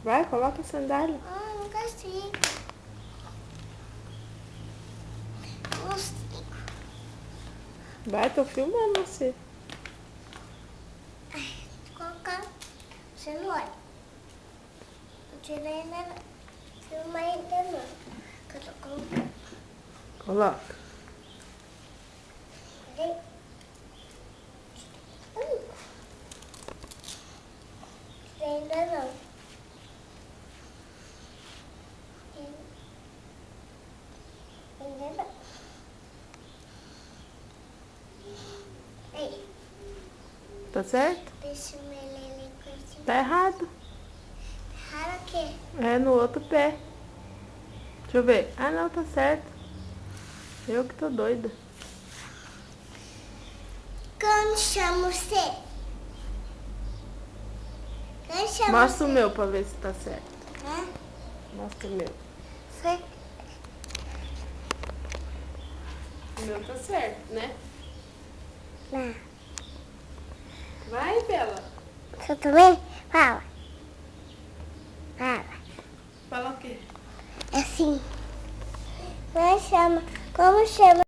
Vai, coloca a sandália. Ah, não consigo. Não consigo. Vai, tô filmando você. Vou colocar. Você não olha. Não tirei ainda não. Filma ainda não. Que eu tô colocando. Coloca. Peraí. Ainda não. Ainda não. Aí. Tá certo? Deixa o meleleco assim. Tá errado. Raro o quê? É no outro pé. Deixa eu ver. Ah, não, tá certo. Eu que tô doida. Como chama você? Como chama Mostra você? o meu pra ver se tá certo. Hã? Mostra o meu. Você? O meu tá certo, né? Não. Vai, Bela. Você também? Fala. Fala. Fala o quê? Assim. Como chama? Como chama?